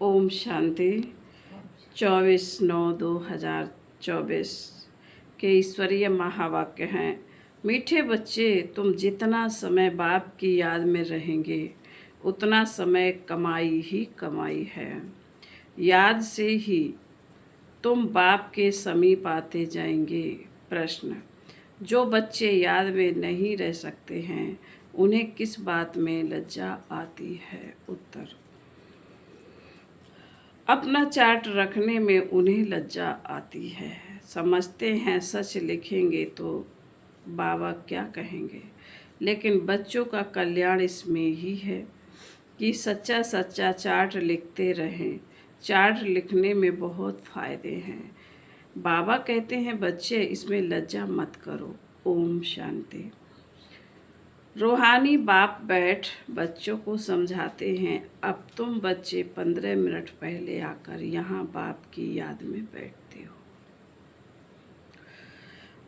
ओम शांति। 24/9/2024 के ईश्वरीय महावाक्य हैं। मीठे बच्चे, तुम जितना समय बाप की याद में रहेंगे उतना समय कमाई ही कमाई है। याद से ही तुम बाप के समीप आते जाएंगे। प्रश्न: जो बच्चे याद में नहीं रह सकते हैं उन्हें किस बात में लज्जा आती है? उत्तर: अपना चार्ट रखने में उन्हें लज्जा आती है। समझते हैं सच लिखेंगे तो बाबा क्या कहेंगे, लेकिन बच्चों का कल्याण इसमें ही है कि सच्चा सच्चा चार्ट लिखते रहें। चार्ट लिखने में बहुत फ़ायदे हैं। बाबा कहते हैं बच्चे, इसमें लज्जा मत करो। ओम शांति। रूहानी बाप बैठ बच्चों को समझाते हैं, अब तुम बच्चे 15 मिनट पहले आकर यहाँ बाप की याद में बैठते हो।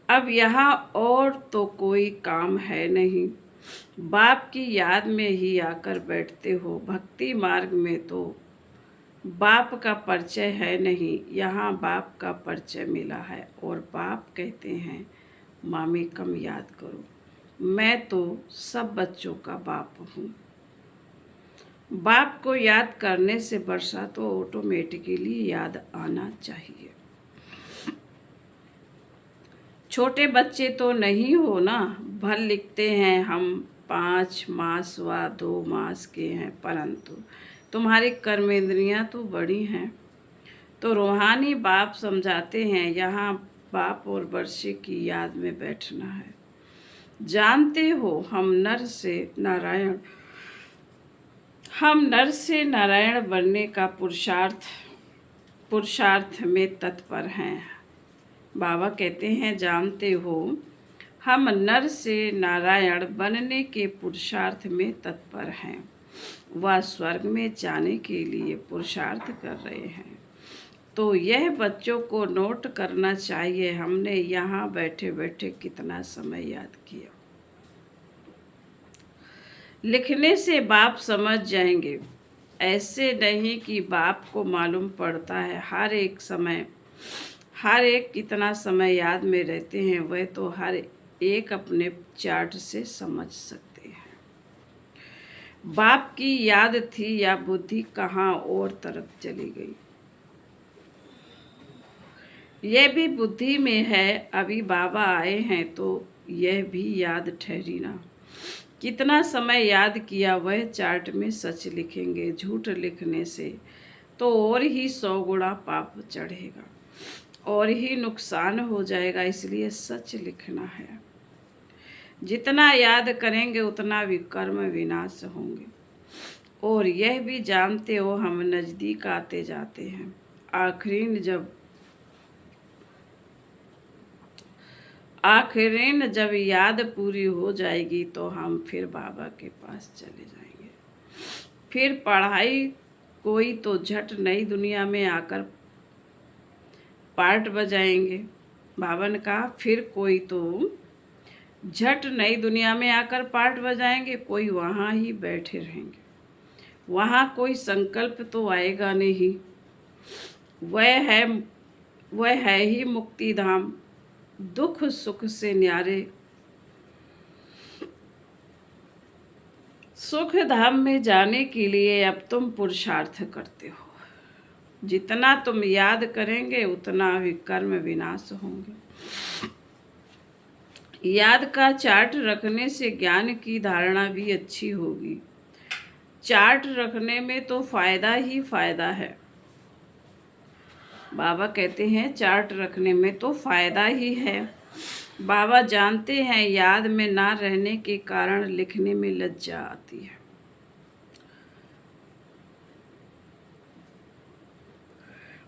अब यहाँ और तो कोई काम है नहीं, बाप की याद में ही आकर बैठते हो। भक्ति मार्ग में तो बाप का परिचय है नहीं, यहाँ बाप का परिचय मिला है और बाप कहते हैं मामी कम याद करो, मैं तो सब बच्चों का बाप हूँ। बाप को याद करने से वर्षा तो ऑटोमेटिकली याद आना चाहिए। छोटे बच्चे तो नहीं हो ना, भर लिखते हैं हम 5 मास व 2 मास के हैं, परंतु तुम्हारी कर्मेंद्रियां तो बड़ी हैं। तो रूहानी बाप समझाते हैं यहाँ बाप और वर्षे की याद में बैठना है। जानते हो हम नर से नारायण बनने का पुरुषार्थ में तत्पर हैं। बाबा कहते हैं जानते हो हम नर से नारायण बनने के पुरुषार्थ में तत्पर हैं। वह स्वर्ग में जाने के लिए पुरुषार्थ कर रहे हैं। तो यह बच्चों को नोट करना चाहिए, हमने यहाँ बैठे बैठे कितना समय याद किया। लिखने से बाप समझ जाएंगे, ऐसे नहीं कि बाप को मालूम पड़ता है हर एक कितना समय याद में रहते हैं, वह तो हर एक अपने चार्ट से समझ सकते हैं। बाप की याद थी या बुद्धि कहाँ और तरफ चली गई, यह भी बुद्धि में है। अभी बाबा आए हैं तो यह भी याद ठहरी ना। कितना समय याद किया वह चार्ट में सच लिखेंगे। झूठ लिखने से तो और ही 100 गुना पाप चढ़ेगा और ही नुकसान हो जाएगा, इसलिए सच लिखना है। जितना याद करेंगे उतना विकर्म विनाश होंगे। और यह भी जानते हो हम नज़दीक आते जाते हैं। आखिरीन जब याद पूरी हो जाएगी तो हम फिर बाबा के पास चले जाएंगे। फिर पढ़ाई कोई तो झट नई दुनिया में आकर पार्ट बजाएंगे। बाबा ने कहा फिर कोई तो झट नई दुनिया में आकर पार्ट बजाएंगे, कोई वहाँ ही बैठे रहेंगे। वहाँ कोई संकल्प तो आएगा नहीं। वह है ही मुक्ति धाम, दुख सुख से न्यारे। सुख धाम में जाने के लिए अब तुम पुरुषार्थ करते हो। जितना तुम याद करेंगे उतना विकर्म विनाश होंगे। याद का चार्ट रखने से ज्ञान की धारणा भी अच्छी होगी। चार्ट रखने में तो फायदा ही फायदा है। बाबा कहते हैं चार्ट रखने में तो फायदा ही है। बाबा जानते हैं याद में ना रहने के कारण लिखने में लज्जा आती है।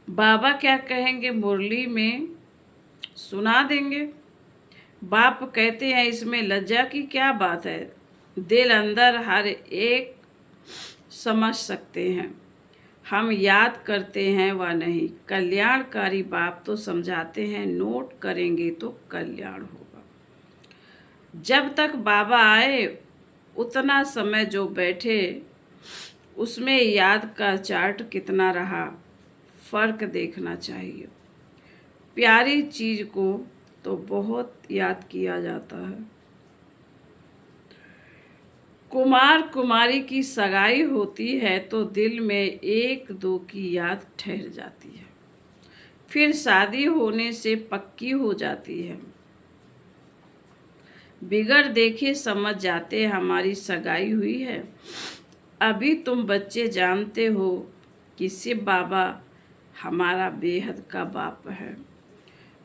बाबा क्या कहेंगे मुरली में सुना देंगे। बाप कहते हैं इसमें लज्जा की क्या बात है, दिल अंदर हर एक समझ सकते हैं। हम याद करते हैं व नहीं। कल्याणकारी बाप तो समझाते हैं नोट करेंगे तो कल्याण होगा। जब तक बाबा आए उतना समय जो बैठे उसमें याद का चार्ट कितना रहा, फर्क देखना चाहिए। प्यारी चीज को तो बहुत याद किया जाता है। कुमार कुमारी की सगाई होती है तो दिल में एक दो की याद ठहर जाती है, फिर शादी होने से पक्की हो जाती है। बिगड़ देखे समझ जाते हमारी सगाई हुई है। अभी तुम बच्चे जानते हो कि शिव बाबा हमारा बेहद का बाप है।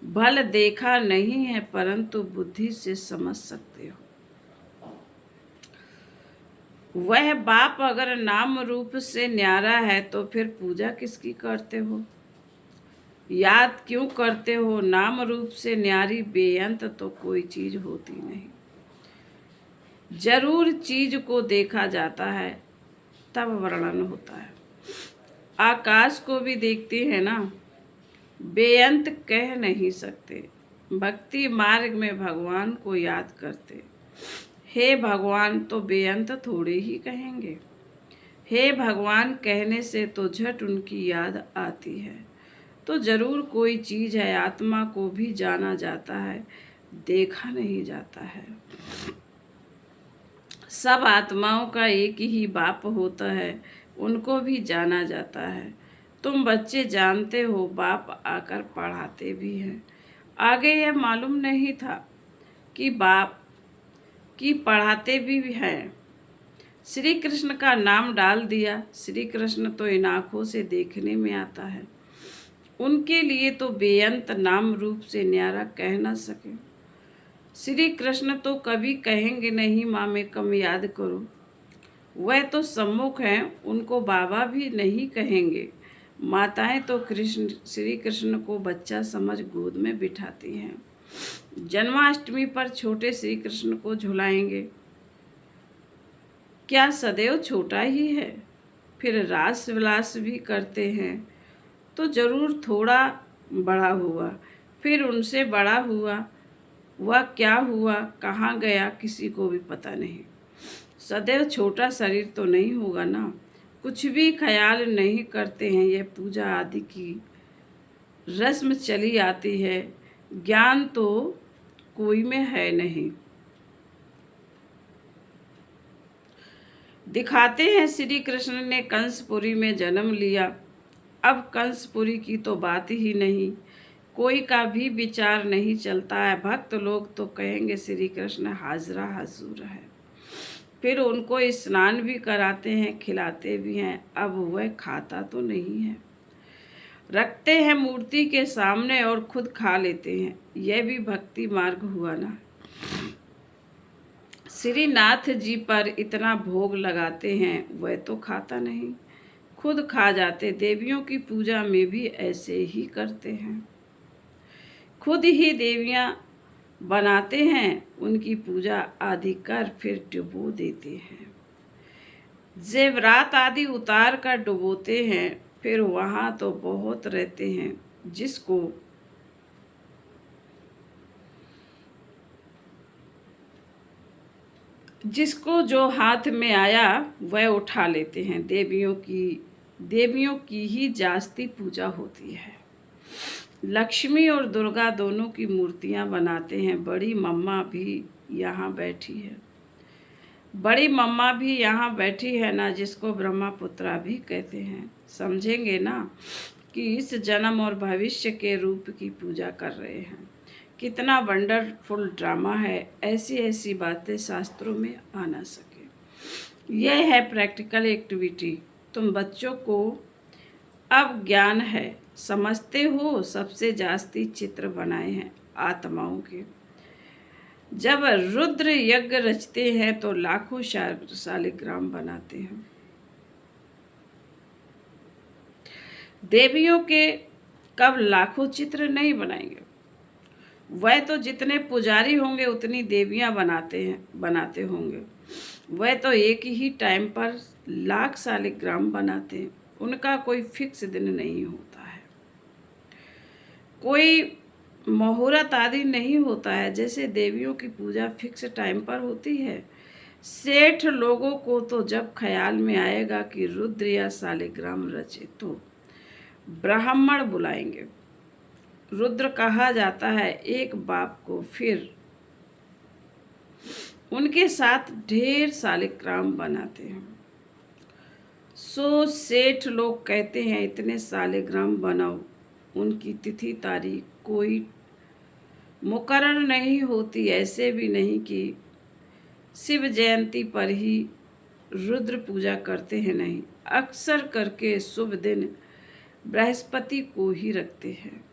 भल देखा नहीं है परंतु बुद्धि से समझ सकते हो। वह बाप अगर नाम रूप से न्यारा है तो फिर पूजा किसकी करते हो, याद क्यों करते हो। नाम रूप से न्यारी बेअंत तो कोई चीज होती नहीं। जरूर चीज को देखा जाता है तब वर्णन होता है। आकाश को भी देखते हैं ना, बेअंत कह नहीं सकते। भक्ति मार्ग में भगवान को याद करते, हे भगवान तो बेअंत थोड़े ही कहेंगे। हे भगवान कहने से तो झट उनकी याद आती है। तो जरूर कोई चीज है। आत्मा को भी जाना जाता है, देखा नहीं जाता है। सब आत्माओं का एक ही बाप होता है, उनको भी जाना जाता है। तुम बच्चे जानते हो बाप आकर पढ़ाते भी हैं। आगे यह मालूम नहीं था कि बाप की पढ़ाते भी हैं। श्री कृष्ण का नाम डाल दिया। श्री कृष्ण तो इन आँखों से देखने में आता है, उनके लिए तो बेअंत नाम रूप से न्यारा कह न सके। श्री कृष्ण तो कभी कहेंगे नहीं माँ में कम याद करो, वह तो सम्मुख हैं, उनको बाबा भी नहीं कहेंगे। माताएं तो श्री कृष्ण को बच्चा समझ गोद में बिठाती हैं। जन्माष्टमी पर छोटे श्री कृष्ण को झुलाएंगे, क्या सदैव छोटा ही है। फिर रास विलास भी करते हैं तो जरूर थोड़ा बड़ा हुआ, फिर उनसे बड़ा हुआ, वह क्या हुआ कहाँ गया किसी को भी पता नहीं। सदैव छोटा शरीर तो नहीं होगा ना। कुछ भी ख्याल नहीं करते हैं। यह पूजा आदि की रस्म चली आती है, ज्ञान तो कोई में है नहीं। दिखाते हैं श्री कृष्ण ने कंसपुरी में जन्म लिया। अब कंसपुरी की तो बात ही नहीं, कोई का भी विचार नहीं चलता है। भक्त लोग तो कहेंगे श्री कृष्ण हाजरा हजूर है। फिर उनको स्नान भी कराते हैं, खिलाते भी हैं। अब वह खाता तो नहीं है, रखते हैं मूर्ति के सामने और खुद खा लेते हैं। यह भी भक्ति मार्ग हुआ ना। श्रीनाथ जी पर इतना भोग लगाते हैं, वह तो खाता नहीं, खुद खा जाते। देवियों की पूजा में भी ऐसे ही करते हैं, खुद ही देवियां बनाते हैं, उनकी पूजा आदि कर फिर डुबो देते हैं। जेवरात आदि उतार कर डुबोते हैं। फिर वहाँ तो बहुत रहते हैं, जिसको जो हाथ में आया वह उठा लेते हैं। देवियों की ही जास्ती पूजा होती है। लक्ष्मी और दुर्गा दोनों की मूर्तियां बनाते हैं। बड़ी मम्मा भी यहाँ बैठी है, बड़ी मम्मा भी यहाँ बैठी है ना, जिसको ब्रह्मपुत्रा भी कहते हैं। समझेंगे ना कि इस जन्म और भविष्य के रूप की पूजा कर रहे हैं। कितना वंडरफुल ड्रामा है। ऐसी ऐसी बातें शास्त्रों में आ ना सके। यह है प्रैक्टिकल एक्टिविटी। तुम बच्चों को अब ज्ञान है, समझते हो। सबसे जास्ती चित्र बनाए हैं आत्माओं के। जब रुद्र यज्ञ रचते हैं तो लाखों शालिग्राम बनाते हैं। देवियों के कब लाखों चित्र नहीं बनाएंगे। वह तो जितने पुजारी होंगे उतनी देवियां बनाते होंगे। वह तो एक ही टाइम पर लाख शालिग्राम बनाते हैं। उनका कोई फिक्स दिन नहीं होता है, कोई मुहूर्त आदि नहीं होता है। जैसे देवियों की पूजा फिक्स टाइम पर होती है, सेठ लोगों को तो जब ख्याल में आएगा कि रुद्र या शालिग्राम रचे तो ब्राह्मण बुलाएंगे। रुद्र कहा जाता है एक बाप को, फिर उनके साथ ढेर शालिग्राम बनाते हैं। सो सेठ लोग कहते हैं इतने शालिग्राम बनाओ। उनकी तिथि तारीख कोई मुकर्रर नहीं होती, ऐसे भी नहीं कि शिव जयंती पर ही रुद्र पूजा करते हैं, नहीं, अक्सर करके शुभ दिन बृहस्पति को ही रखते हैं।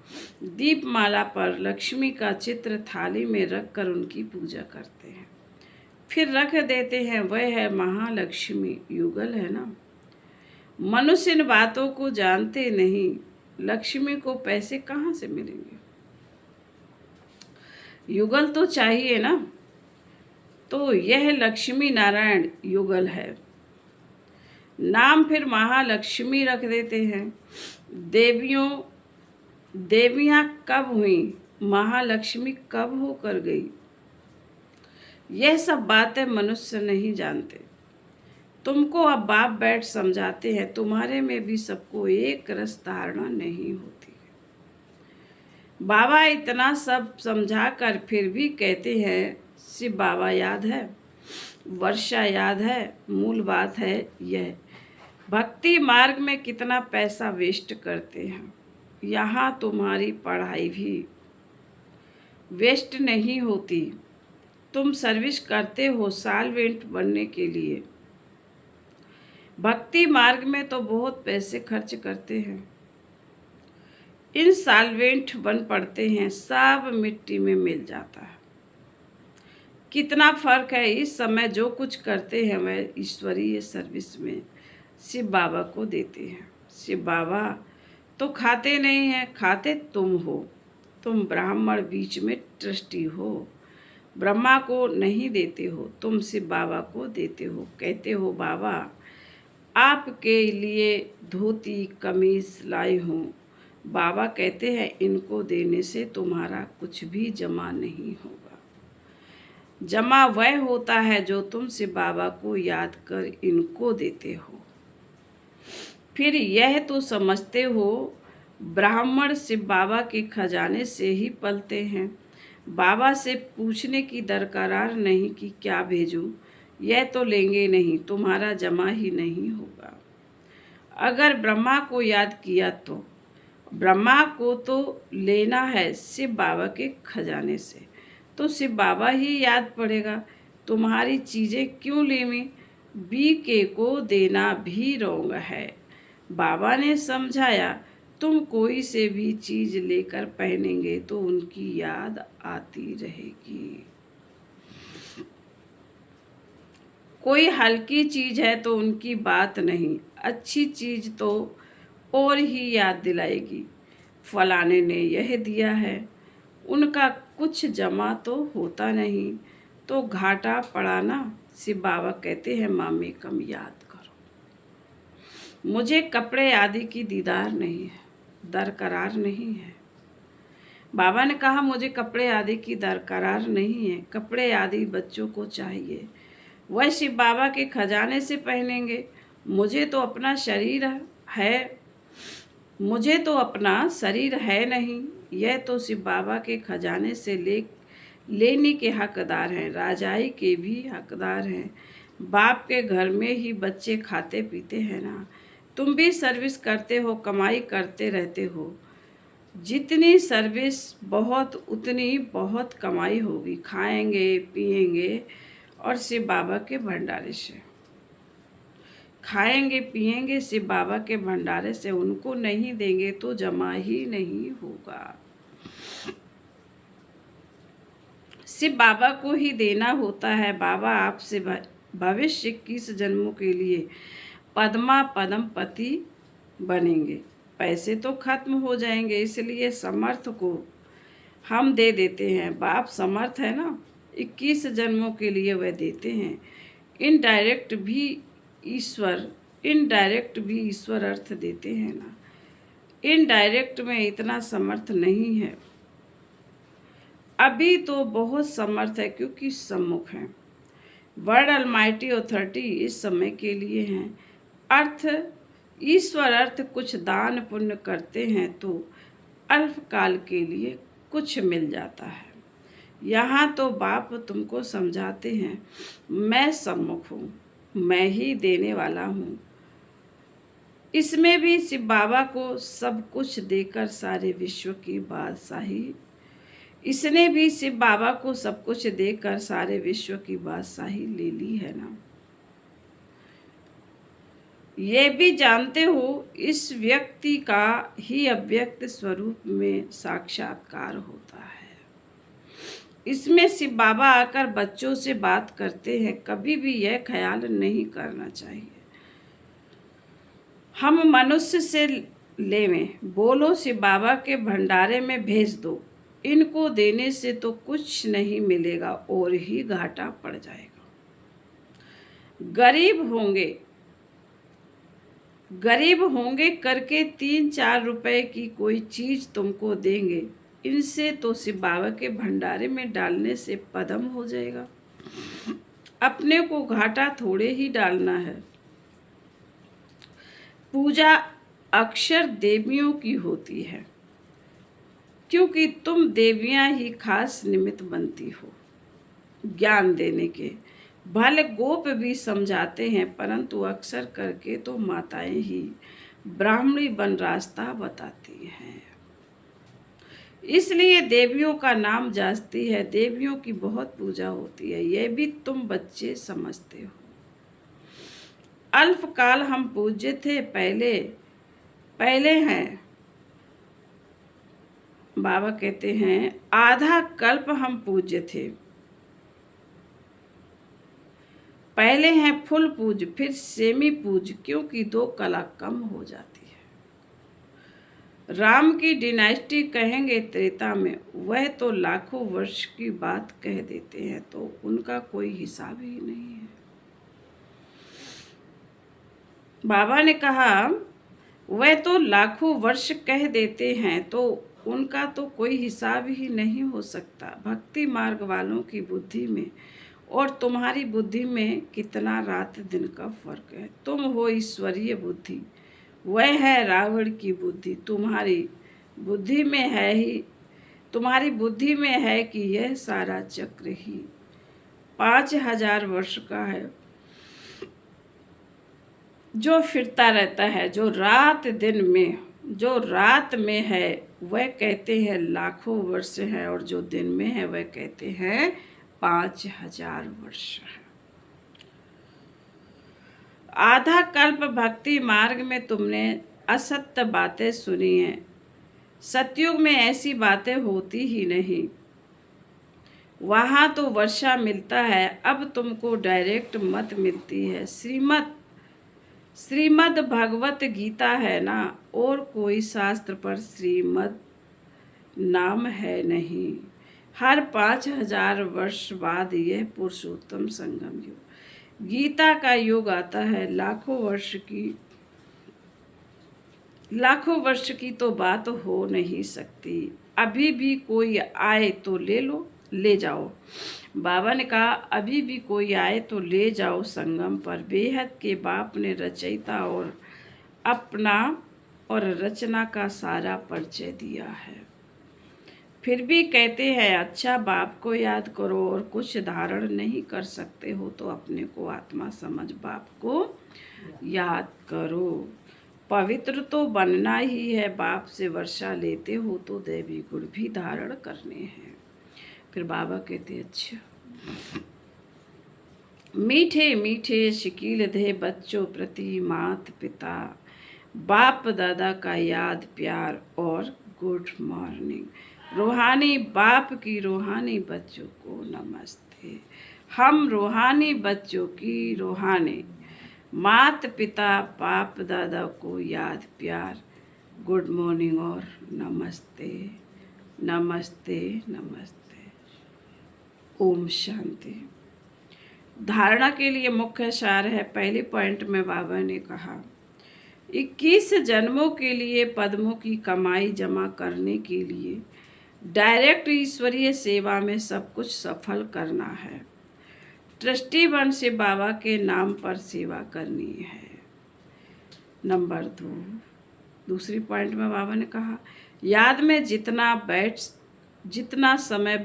दीपमाला पर लक्ष्मी का चित्र थाली में रखकर उनकी पूजा करते हैं, फिर रख देते हैं। वह है महालक्ष्मी। युगल है ना। मनुष्य इन बातों को जानते नहीं। लक्ष्मी को पैसे कहाँ से मिलेंगे? युगल तो चाहिए ना। तो यह लक्ष्मी नारायण युगल है। नाम फिर महालक्ष्मी रख देते हैं। देवियां कब हुई, महालक्ष्मी कब होकर गई, यह सब बातें मनुष्य नहीं जानते। तुमको अब बाप बैठ समझाते हैं। तुम्हारे में भी सबको एक रस धारणा नहीं होती। बाबा इतना सब समझा कर फिर भी कहते हैं शिव बाबा याद है, वर्षा याद है। मूल बात है यह, भक्ति मार्ग में कितना पैसा वेस्ट करते हैं। यहाँ तुम्हारी पढ़ाई भी वेस्ट नहीं होती। तुम सर्विस करते हो साल्वेंट बनने के लिए। भक्ति मार्ग में तो बहुत पैसे खर्च करते हैं। इन साल्वेंट बन पड़ते हैं, सब मिट्टी में मिल जाता है। कितना फर्क है। इस समय जो कुछ करते हैं वह ईश्वरीय सर्विस में शिव बाबा को देते हैं। शिव बाबा तो खाते नहीं हैं, खाते तुम हो। तुम ब्राह्मण बीच में ट्रस्टी हो। ब्रह्मा को नहीं देते हो, तुम शिव बाबा को देते हो। कहते हो बाबा आपके लिए धोती कमीज लाई हूँ। बाबा कहते हैं इनको देने से तुम्हारा कुछ भी जमा नहीं होगा। जमा वह होता है जो तुम शिव बाबा को याद कर इनको देते हो। फिर यह तो समझते हो ब्राह्मण शिव बाबा के खजाने से ही पलते हैं। बाबा से पूछने की दरकार नहीं कि क्या भेजूं, यह तो लेंगे नहीं, तुम्हारा जमा ही नहीं होगा। अगर ब्रह्मा को याद किया तो ब्रह्मा को तो लेना है शिव बाबा के खजाने से, तो शिव बाबा ही याद पड़ेगा। तुम्हारी चीज़ें क्यों लेवी, बीके को देना भी रोंग है। बाबा ने समझाया तुम कोई से भी चीज़ लेकर पहनेंगे तो उनकी याद आती रहेगी। कोई हल्की चीज़ है तो उनकी बात नहीं, अच्छी चीज़ तो और ही याद दिलाएगी। फलाने ने यह दिया है, उनका कुछ जमा तो होता नहीं, तो घाटा पड़ा ना। शिव बाबा कहते हैं मामी कम याद करो। मुझे कपड़े आदि की दीदार नहीं है, दरकरार नहीं है। बाबा ने कहा मुझे कपड़े आदि की दरकरार नहीं है। कपड़े आदि बच्चों को चाहिए, वह शिव बाबा के खजाने से पहनेंगे। मुझे तो अपना शरीर है नहीं। यह तो शिव बाबा के खजाने से लेने के हकदार हैं, राजाई के भी हकदार हैं। बाप के घर में ही बच्चे खाते पीते हैं ना। तुम भी सर्विस करते हो, कमाई करते रहते हो। जितनी सर्विस बहुत उतनी बहुत कमाई होगी। खाएंगे पिएंगे और शिव बाबा के भंडारे से खाएंगे पिएंगे, शिव बाबा के भंडारे से। उनको नहीं देंगे तो जमा ही नहीं होगा। शिव बाबा को ही देना होता है। बाबा आपसे भविष्य 21 जन्मों के लिए पद्म पति बनेंगे। पैसे तो खत्म हो जाएंगे, इसलिए समर्थ को हम दे देते हैं। बाप समर्थ है ना, 21 जन्मों के लिए वह देते हैं। इनडायरेक्ट भी ईश्वर अर्थ देते हैं ना। इनडायरेक्ट में इतना समर्थ नहीं है। अभी तो बहुत समर्थ है क्योंकि सम्मुख है। वर्ड अलमाइटी ऑथोरिटी इस समय के लिए हैं। अर्थ ईश्वर अर्थ कुछ दान पुण्य करते हैं तो अल्पकाल के लिए कुछ मिल जाता है। यहाँ तो बाप तुमको समझाते हैं, मैं सम्मुख हूँ, मैं ही देने वाला हूँ। इसमें भी शिव बाबा को सब कुछ देकर सारे विश्व की बादशाही, इसने भी शिव बाबा को सब कुछ देकर सारे विश्व की बादशाही ले ली है ना। ये भी जानते हो इस व्यक्ति का ही अव्यक्त स्वरूप में साक्षात्कार होता है। इसमें शिव बाबा आकर बच्चों से बात करते हैं। कभी भी यह ख्याल नहीं करना चाहिए हम मनुष्य से लेवें, बोलो शिव बाबा के भंडारे में भेज दो, इनको देने से तो कुछ नहीं मिलेगा और ही घाटा पड़ जाएगा। गरीब होंगे करके 3-4 रुपए की कोई चीज तुमको देंगे, इनसे तो शिव बाबा के भंडारे में डालने से पदम हो जाएगा। अपने को घाटा थोड़े ही डालना है। पूजा अक्सर देवियों की होती है, क्योंकि तुम देवियां ही खास निमित्त बनती हो ज्ञान देने के। भले गोप भी समझाते हैं, परंतु अक्सर करके तो माताएं ही ब्राह्मणी बन रास्ता बताती हैं। इसलिए देवियों का नाम जाचती है, देवियों की बहुत पूजा होती है, यह भी तुम बच्चे समझते हो। अल्पकाल हम पूज्य थे, पहले हैं। बाबा कहते हैं आधा कल्प हम पूज्य थे, पहले हैं फुल पूज, फिर सेमी पूज, क्योंकि 2 कला कम हो जाती है। राम की डिनाइस्टी कहेंगे त्रेता में, वह तो लाखों वर्ष की बात कह देते हैं तो उनका कोई हिसाब ही नहीं है। बाबा ने कहा वह तो लाखों वर्ष कह देते हैं तो उनका तो कोई हिसाब ही नहीं हो सकता। भक्ति मार्ग वालों की बुद्धि में और तुम्हारी बुद्धि में कितना रात दिन का फर्क है। तुम हो ईश्वरीय बुद्धि, वह है रावण की बुद्धि। तुम्हारी बुद्धि में है कि यह सारा चक्र ही 5000 वर्ष का है, जो फिरता रहता है। जो रात में है वह कहते हैं लाखों वर्ष है, और जो दिन में है वह कहते हैं 5000 वर्ष है। आधा कल्प भक्ति मार्ग में तुमने असत्य बातें सुनी हैं। सतयुग में ऐसी बातें होती ही नहीं, वहाँ तो वर्षा मिलता है। अब तुमको डायरेक्ट मत मिलती है। श्रीमद् भगवत गीता है ना, और कोई शास्त्र पर श्रीमद् नाम है नहीं। हर 5000 वर्ष बाद यह पुरुषोत्तम संगम युग, गीता का युग आता है। लाखों वर्ष की तो बात हो नहीं सकती। अभी भी कोई आए तो ले जाओ। बाबा ने कहा अभी भी कोई आए तो ले जाओ। संगम पर बेहद के बाप ने रचयिता और अपना और रचना का सारा परिचय दिया है। फिर भी कहते हैं अच्छा बाप को याद करो, और कुछ धारण नहीं कर सकते हो तो अपने को आत्मा समझ बाप को याद करो। पवित्र तो बनना ही है। बाप से वर्षा लेते हो तो दैवी गुण भी धारण करने हैं। फिर बाबा कहते अच्छा, मीठे मीठे शिकील दे बच्चों प्रति मात पिता, बाप दादा का याद प्यार और गुड मॉर्निंग। रूहानी बाप की रूहानी बच्चों को नमस्ते। हम रूहानी बच्चों की रूहानी मात पिता बाप दादा को याद प्यार, गुड मॉर्निंग और नमस्ते नमस्ते नमस्ते। ओम शांति। धारणा के लिए मुख्य सार है। पहले पॉइंट में बाबा ने कहा 21 जन्मों के लिए पद्मों की कमाई जमा करने के लिए डायरेक्ट ईश्वरीय सेवा में सब कुछ सफल करना है। ट्रस्टी बन से बाबा के नाम पर सेवा करनी है। नंबर 2, दूसरी पॉइंट में बाबा ने कहा, याद में जितना समय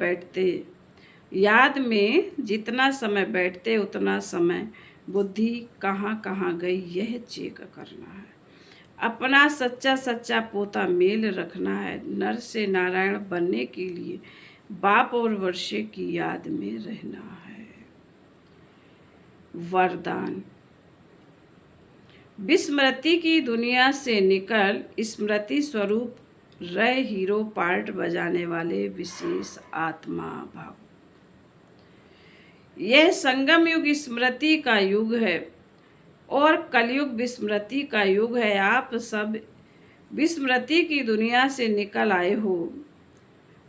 बैठते उतना समय बुद्धि कहाँ कहाँ गई यह चेक करना है। अपना सच्चा पोता मेल रखना है। नर से नारायण बनने के लिए बाप और वर्षे की याद में रहना है। वरदान, विस्मृति की दुनिया से निकल स्मृति स्वरूप रह हीरो पार्ट बजाने वाले विशेष आत्मा भाव। यह संगम युग स्मृति का युग है और कलयुग विस्मृति का युग है। आप सब विस्मृति की दुनिया से निकल आए हो।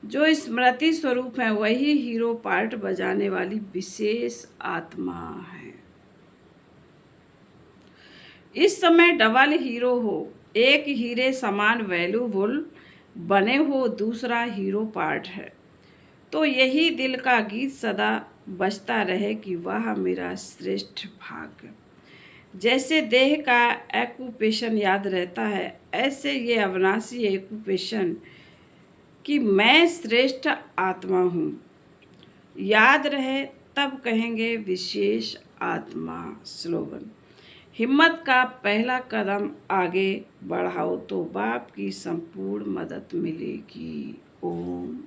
जो स्मृति स्वरूप है वही हीरो पार्ट बजाने वाली विशेष आत्मा है। इस समय डबल हीरो हो, एक हीरे समान वैल्यूबल बने हो, दूसरा हीरो पार्ट है। तो यही दिल का गीत सदा बजता रहे कि वह मेरा श्रेष्ठ भाग्य। जैसे देह का एक्यूपेशन याद रहता है, ऐसे ये अविनाशी एक्यूपेशन कि मैं श्रेष्ठ आत्मा हूँ याद रहे, तब कहेंगे विशेष आत्मा। स्लोगन, हिम्मत का पहला कदम आगे बढ़ाओ तो बाप की संपूर्ण मदद मिलेगी। ओम